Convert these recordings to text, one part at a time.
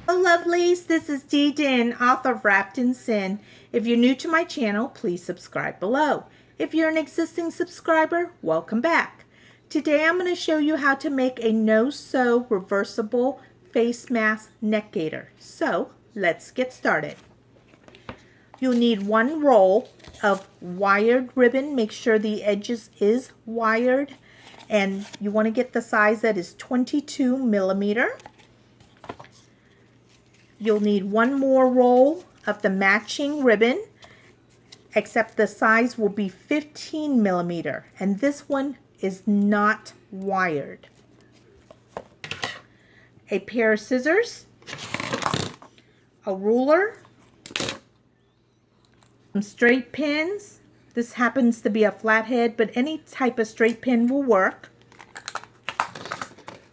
Hello lovelies, this is Dinh, author of Wrapped in Sin. If you're new to my channel, please subscribe below. If you're an existing subscriber, welcome back. Today I'm going to show you how to make a no-sew reversible face mask neck gaiter. So let's get started. You'll need one roll of wired ribbon. Make sure the edges is wired, and you want to get the size that is 22 millimeter. You'll need one more roll of the matching ribbon, except the size will be 15 millimeter, and this one is not wired. A pair of scissors, a ruler, some straight pins. This happens to be a flathead, but any type of straight pin will work.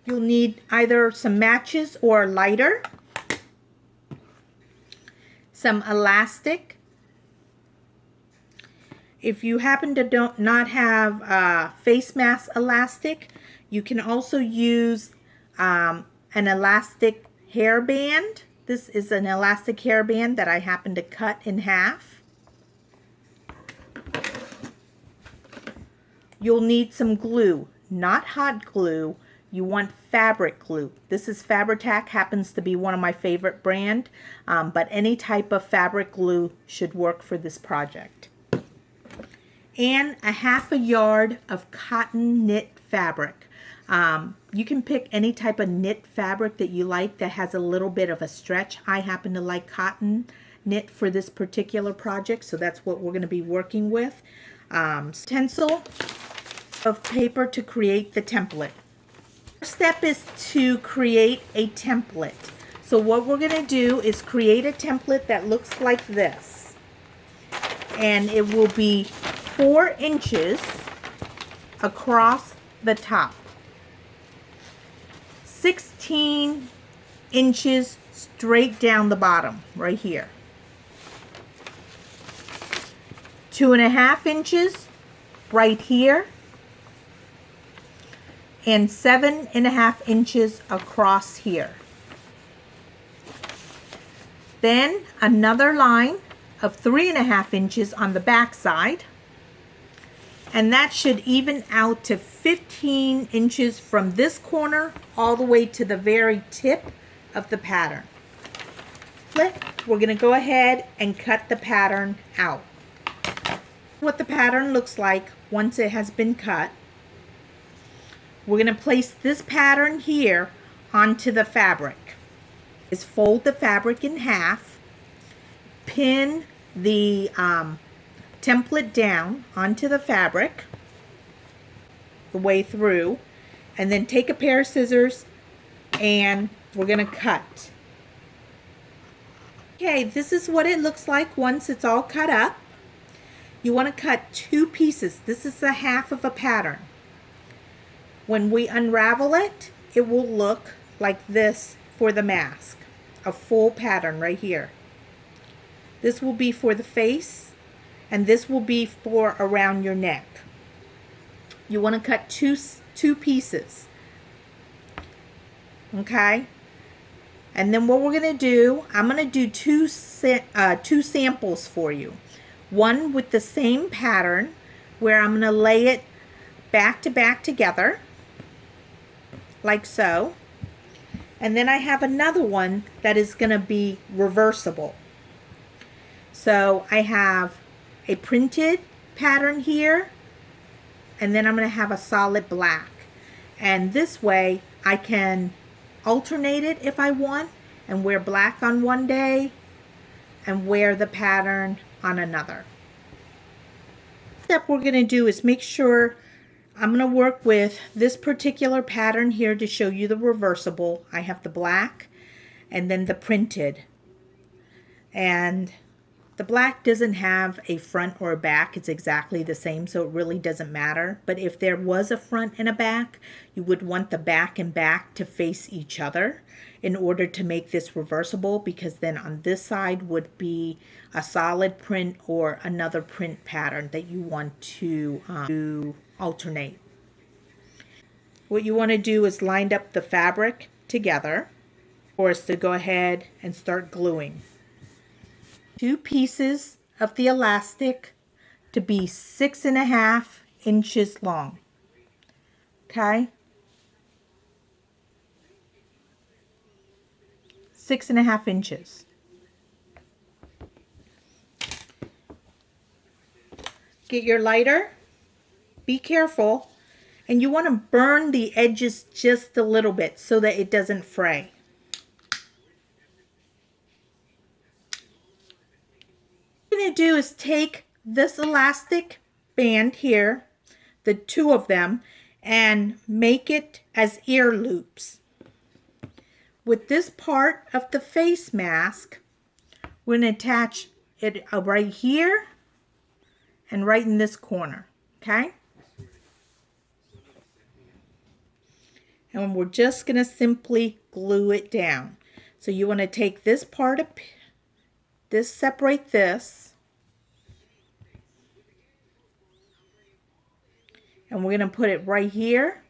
You'll need either some matches or a lighter, some elastic. If you happen to not have face mask elastic, you can also use an elastic hairband. This is an elastic hairband that I happen to cut in half. You'll need some glue, not hot glue. You want fabric glue. This is FABRITAC, happens to be one of my favorite brand, but any type of fabric glue should work for this project. And a half a yard of cotton knit fabric. You can pick any type of knit fabric that you like that has a little bit of a stretch. I happen to like cotton knit for this particular project, so that's what we're going to be working with. Stencil of paper to create the template. First step is to create a template. So what we're going to do is create a template that looks like this, and it will be 4 inches across the top, 16 inches straight down the bottom right here, 2.5 inches right here, and 7.5 inches across here. Then another line of 3.5 inches on the back side, and that should even out to 15 inches from this corner all the way to the very tip of the pattern. We're going to go ahead and cut the pattern out. What the pattern looks like once it has been cut. We're going to place this pattern here onto the fabric. Is fold the fabric in half, pin the template down onto the fabric the way through, and then take a pair of scissors and we're going to cut. Okay, this is what it looks like once it's all cut up. You want to cut 2 pieces. This is the half of a pattern. When we unravel it, it will look like this for the mask. A full pattern right here. This will be for the face, and this will be for around your neck. You want to cut two pieces. Okay? And then what we're going to do, I'm going to do two samples for you. One with the same pattern, where I'm going to lay it back to back together, like so. And then I have another one that is going to be reversible. So I have a printed pattern here, and then I'm going to have a solid black. And this way I can alternate it if I want, and wear black on one day and wear the pattern on another. The step we're going to do is make sure I'm going to work with this particular pattern here to show you the reversible. I have the black and then the printed. And the black doesn't have a front or a back. It's exactly the same, so it really doesn't matter. But if there was a front and a back, you would want the back and back to face each other in order to make this reversible, because then on this side would be a solid print or another print pattern that you want to alternate. What you want to do is line up the fabric together for us to go ahead and start gluing. 2 pieces of the elastic to be 6.5 inches long. Okay? 6.5 inches. Get your lighter. Be careful. And you want to burn the edges just a little bit so that it doesn't fray. What you're going to do is take this elastic band here, the 2 of them, and make it as ear loops. With this part of the face mask, we're going to attach it right here and right in this corner, okay? And we're just going to simply glue it down. So you want to take this part of this, separate this, and we're going to put it right here,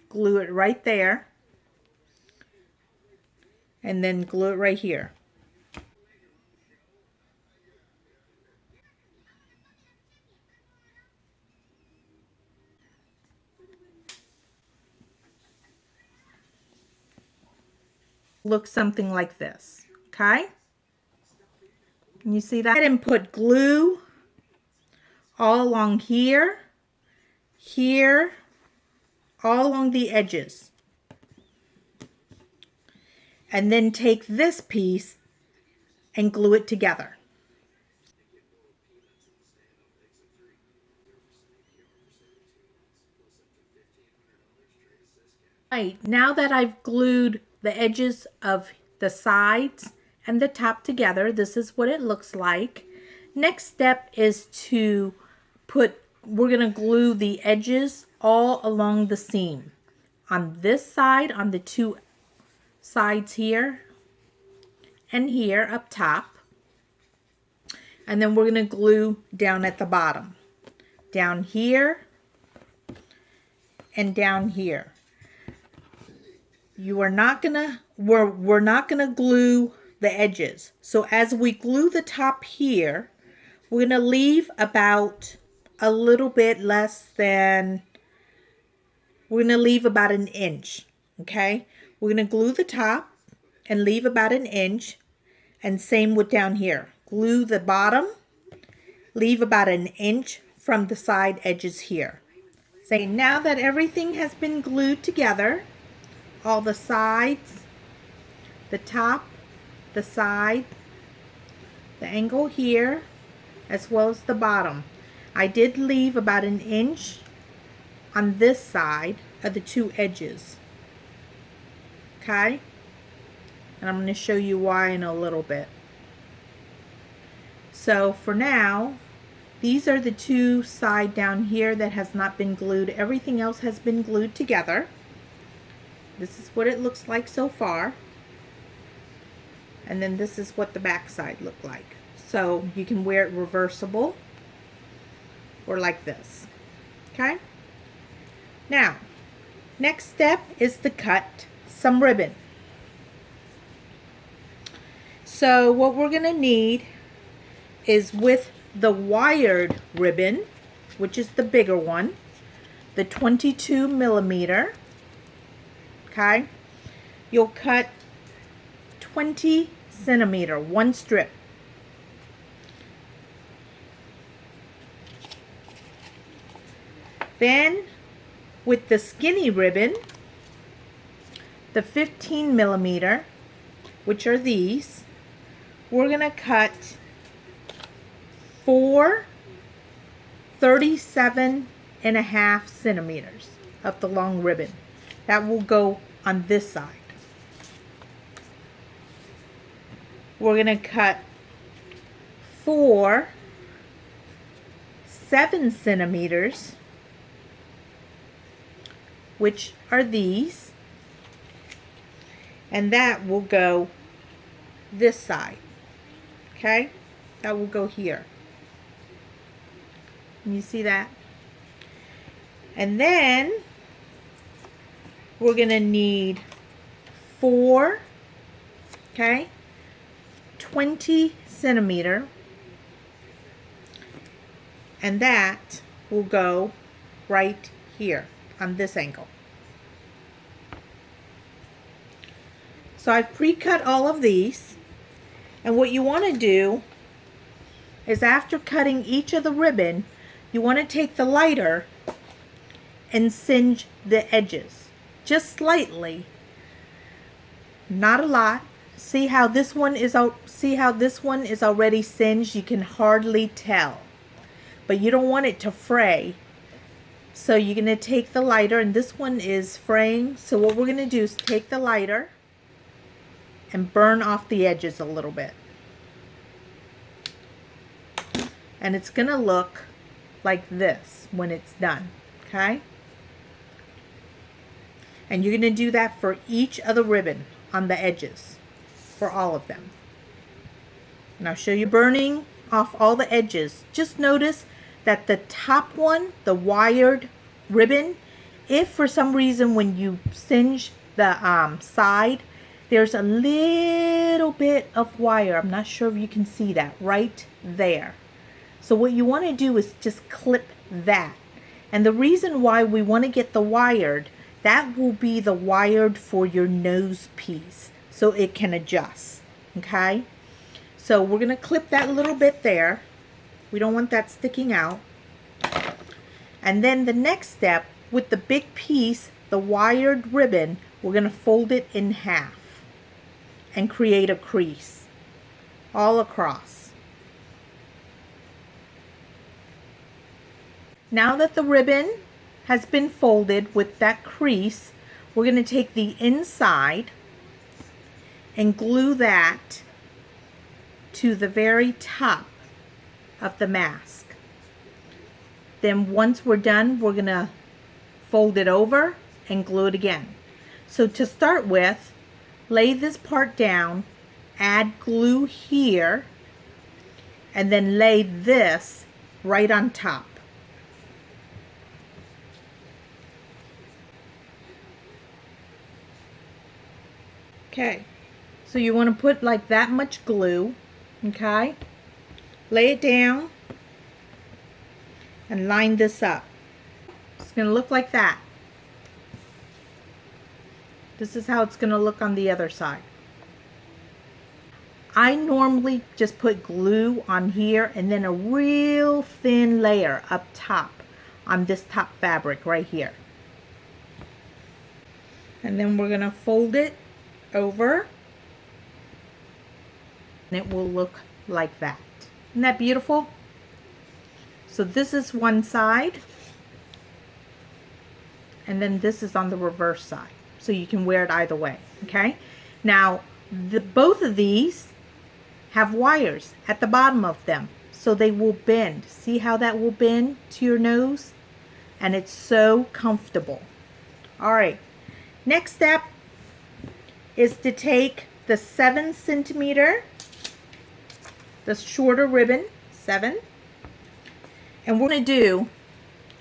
glue it right there, and then glue it right here. Look something like this, okay? Can you see that? And put glue all along here, here, all along the edges. And then take this piece and glue it together. Right, now that I've glued the edges of the sides and the top together, this is what it looks like. Next step is to we're going to glue the edges all along the seam. On this side, on the 2 sides here and here up top. And then we're going to glue down at the bottom. Down here and down here. You are not gonna, we're not gonna glue the edges. So as we glue the top here, we're gonna leave about a little bit less than, we're gonna leave about 1 inch, okay? We're gonna glue the top and leave about 1 inch, and same with down here. Glue the bottom, leave about 1 inch from the side edges here. So now that everything has been glued together, all the sides, the top, the side, the angle here, as well as the bottom. I did leave about 1 inch on this side of the 2 edges. Okay? And I'm going to show you why in a little bit. So for now, these are the 2 side down here that has not been glued. Everything else has been glued together. This is what it looks like so far. And then this is what the back side looked like. So you can wear it reversible or like this. Okay? Now, next step is to cut some ribbon. So what we're going to need is, with the wired ribbon, which is the bigger one, the 22 millimeter. Okay, you'll cut 20 centimeter, 1 strip. Then with the skinny ribbon, the 15 millimeter, which are these, we're going to cut 4 37.5 centimeters of the long ribbon. That will go on this side. We're going to cut 4 7 centimeters, which are these, and that will go this side. Okay, that will go here. Can you see that? And then we're going to need 4, okay, 20 centimeter, and that will go right here on this angle. So I've pre-cut all of these, and what you want to do is after cutting each of the ribbon, you want to take the lighter and singe the edges just slightly, not a lot. See how this one is already singed? You can hardly tell, but you don't want it to fray. So you're going to take the lighter, and this one is fraying. So what we're going to do is take the lighter and burn off the edges a little bit. And it's going to look like this when it's done, okay? And you're going to do that for each of the ribbon on the edges, for all of them. And I'll show you burning off all the edges. Just notice that the top one, the wired ribbon, if for some reason when you singe the side, there's a little bit of wire. I'm not sure if you can see that right there. So what you want to do is just clip that. And the reason why we want to get the wired, that will be the wired for your nose piece, so it can adjust, okay? So we're going to clip that little bit there. We don't want that sticking out. And then the next step, with the big piece, the wired ribbon, we're going to fold it in half and create a crease all across. Now that the ribbon has been folded with that crease, we're going to take the inside and glue that to the very top of the mask. Then once we're done, we're going to fold it over and glue it again. So to start with, lay this part down, add glue here, and then lay this right on top. Okay, so you want to put like that much glue, okay? Lay it down and line this up. It's going to look like that. This is how it's going to look on the other side. I normally just put glue on here and then a real thin layer up top on this top fabric right here. And then we're going to fold it over and it will look like that. Isn't that beautiful? So this is one side and then this is on the reverse side. So you can wear it either way, okay? Now, both of these have wires at the bottom of them, so they will bend. See how that will bend to your nose? And it's so comfortable. All right, next step is to take the 7 centimeter, the shorter ribbon, 7, and what we're going to do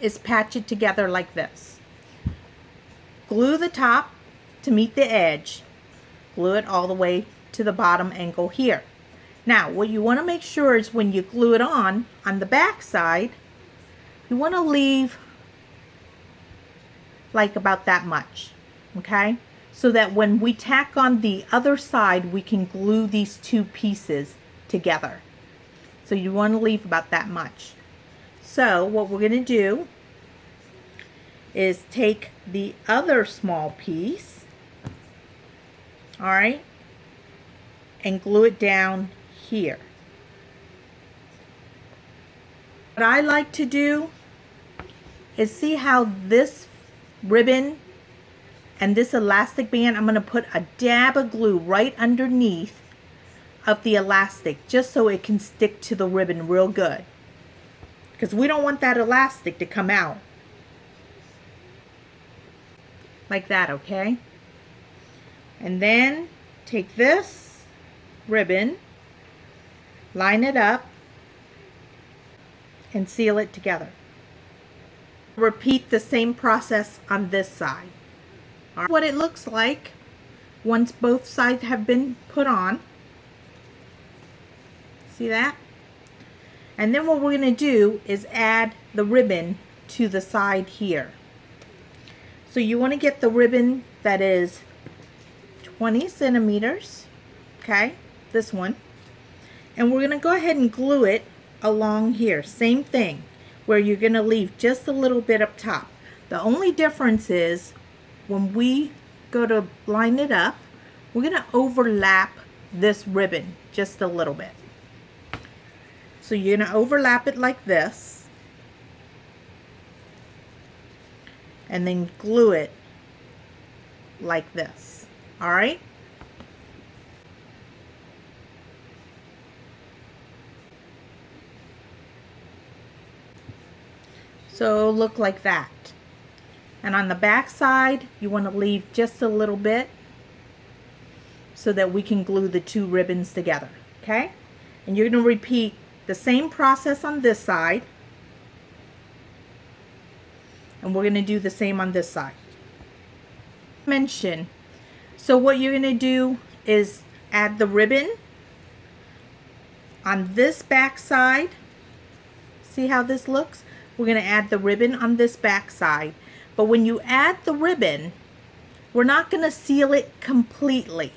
is patch it together like this. Glue the top to meet the edge, glue it all the way to the bottom angle here. Now what you want to make sure is when you glue it on the back side, you want to leave like about that much, okay? So that when we tack on the other side, we can glue these two pieces together. So you want to leave about that much. So what we're going to do is take the other small piece, all right, and glue it down here. What I like to do is see how this ribbon and this elastic band, I'm going to put a dab of glue right underneath of the elastic just so it can stick to the ribbon real good, because we don't want that elastic to come out like that, okay? And then take this ribbon, line it up, and seal it together. Repeat the same process on this side. What it looks like once both sides have been put on. See that? And then what we're going to do is add the ribbon to the side here. So you want to get the ribbon that is 20 centimeters, okay, this one. And we're going to go ahead and glue it along here. Same thing, where you're going to leave just a little bit up top. The only difference is when we go to line it up, we're going to overlap this ribbon just a little bit. So you're going to overlap it like this, and then glue it like this. All right? So it'll look like that. And on the back side, you want to leave just a little bit so that we can glue the two ribbons together. Okay? And you're going to repeat the same process on this side. And we're going to do the same on this side. So what you're going to do is add the ribbon on this back side. See how this looks? We're going to add the ribbon on this back side. But when you add the ribbon, we're not going to seal it completely.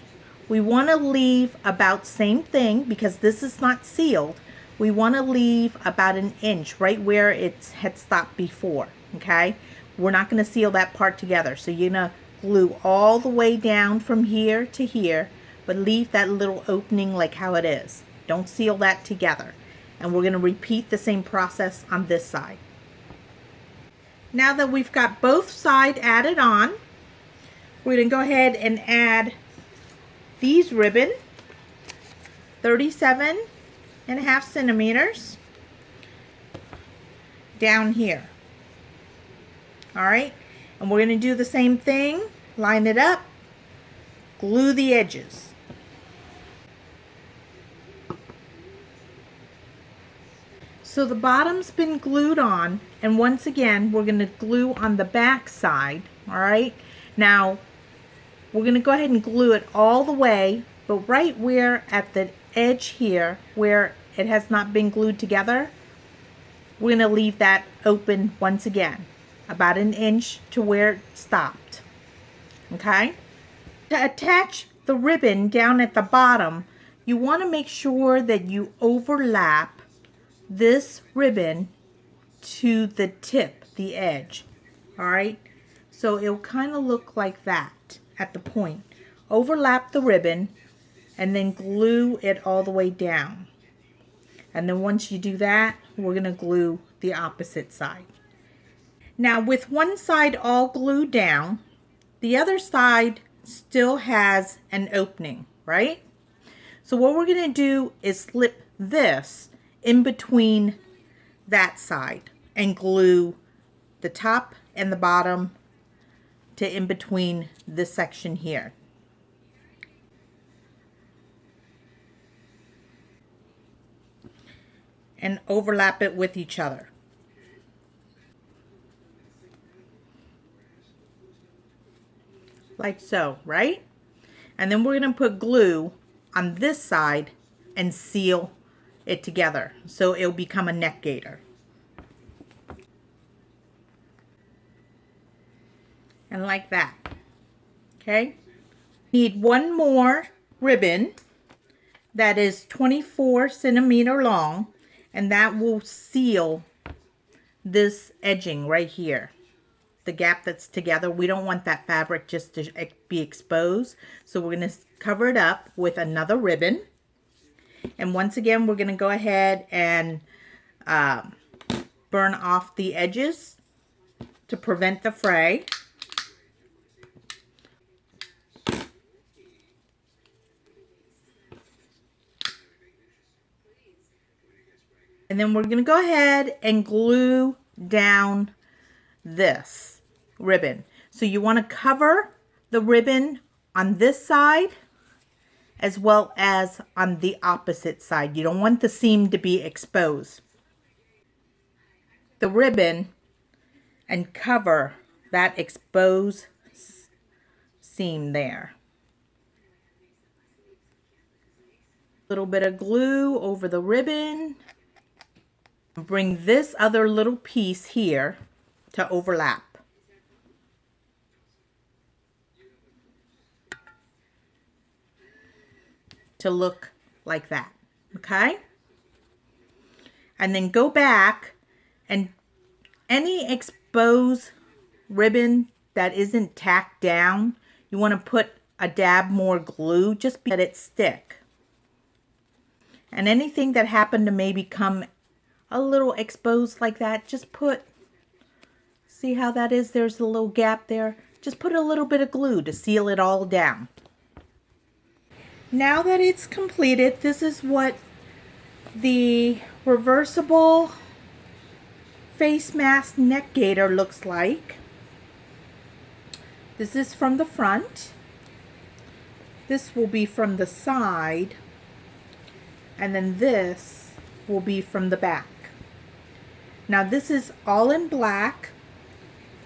We want to leave about same thing, because this is not sealed. We want to leave about an inch right where it had stopped before. Okay? We're not going to seal that part together. So you're going to glue all the way down from here to here, but leave that little opening like how it is. Don't seal that together. And we're going to repeat the same process on this side. Now that we've got both sides added on, we're going to go ahead and add these ribbon, 37.5 centimeters, down here. All right, and we're going to do the same thing. Line it up, glue the edges. So the bottom's been glued on, and once again we're going to glue on the back side. All right, now we're going to go ahead and glue it all the way, but right where at the edge here where it has not been glued together, we're going to leave that open once again, about an inch to where it stopped. Okay? To attach the ribbon down at the bottom, you want to make sure that you overlap this ribbon to the tip, the edge. Alright? So it'll kind of look like that at the point. Overlap the ribbon and then glue it all the way down. And then once you do that, we're going to glue the opposite side. Now with one side all glued down, the other side still has an opening, right? So what we're going to do is slip this in between that side and glue the top and the bottom to in between this section here. And overlap it with each other. Like so, right? And then we're going to put glue on this side and seal it together so it'll become a neck gaiter. And like that. Okay? Need one more ribbon that is 24 centimeter long, and that will seal this edging right here. The gap that's together. We don't want that fabric just to be exposed, so we're going to cover it up with another ribbon. And once again, we're going to go ahead and burn off the edges to prevent the fray. And then we're going to go ahead and glue down this ribbon. So you want to cover the ribbon on this side as well as on the opposite side. You don't want the seam to be exposed. The ribbon and cover that exposed seam there. Little bit of glue over the ribbon. Bring this other little piece here to overlap. To look like that, okay? And then go back and any exposed ribbon that isn't tacked down, you want to put a dab more glue just to let it stick. And anything that happened to maybe come a little exposed like that, just put, see how that is? There's a little gap there. Just put a little bit of glue to seal it all down. Now that it's completed, this is what the reversible face mask neck gaiter looks like. This is from the front. This will be from the side. And then this will be from the back. Now this is all in black,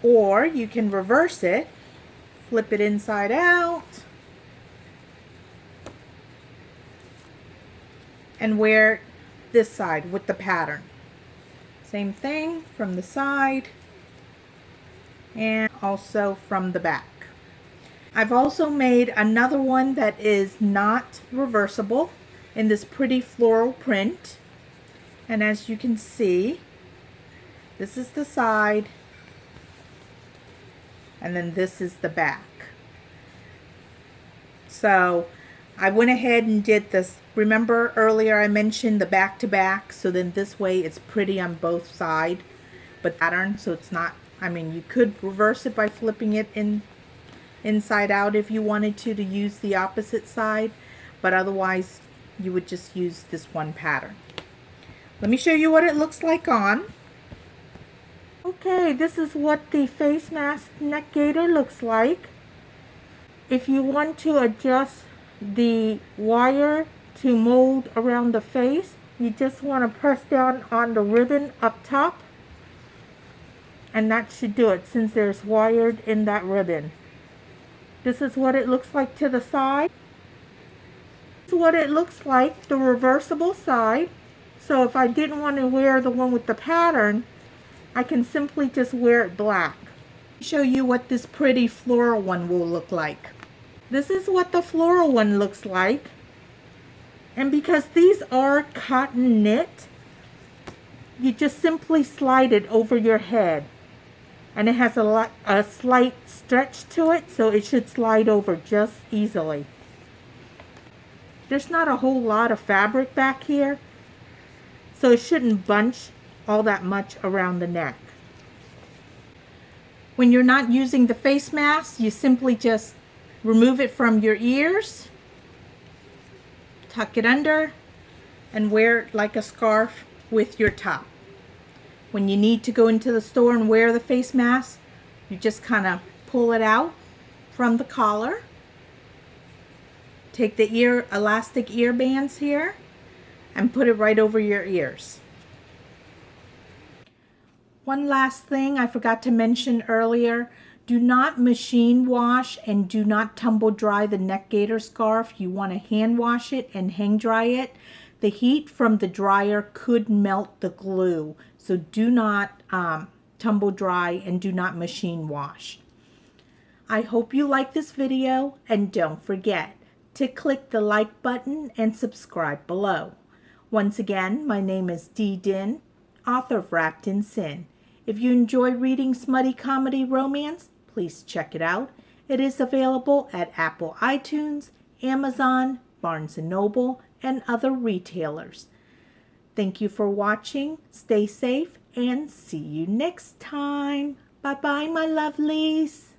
or you can reverse it, flip it inside out, and wear this side with the pattern. Same thing from the side and also from the back. I've also made another one that is not reversible in this pretty floral print. And as you can see, this is the side and then this is the back. So I went ahead and did this. Remember earlier I mentioned the back to back, so then this way it's pretty on both sides, but pattern, so it's not, I mean, you could reverse it by flipping it inside out if you wanted to use the opposite side, but otherwise you would just use this one pattern. Let me show you what it looks like on. Okay, this is what the face mask neck gaiter looks like. If you want to adjust the wire to mold around the face, you just want to press down on the ribbon up top, and that should do it since there's wired in that ribbon. This is what it looks like to the side. This is what it looks like, the reversible side. So if I didn't want to wear the one with the pattern, I can simply just wear it black. Show you what this pretty floral one will look like. This is what the floral one looks like. And because these are cotton knit, you just simply slide it over your head. And it has a slight stretch to it, so it should slide over just easily. There's not a whole lot of fabric back here, so it shouldn't bunch all that much around the neck. When you're not using the face mask, you simply just remove it from your ears, tuck it under, and wear it like a scarf with your top. When you need to go into the store and wear the face mask, you just kind of pull it out from the collar. Take the elastic ear bands here and put it right over your ears. One last thing I forgot to mention earlier. Do not machine wash and do not tumble dry the neck gaiter scarf. You want to hand wash it and hang dry it. The heat from the dryer could melt the glue, so do not tumble dry and do not machine wash. I hope you like this video, and don't forget to click the like button and subscribe below. Once again, my name is Dinh, author of Wrapped in Sin. If you enjoy reading smutty comedy romance, please check it out. It is available at Apple iTunes, Amazon, Barnes & Noble, and other retailers. Thank you for watching. Stay safe and see you next time. Bye-bye, my lovelies.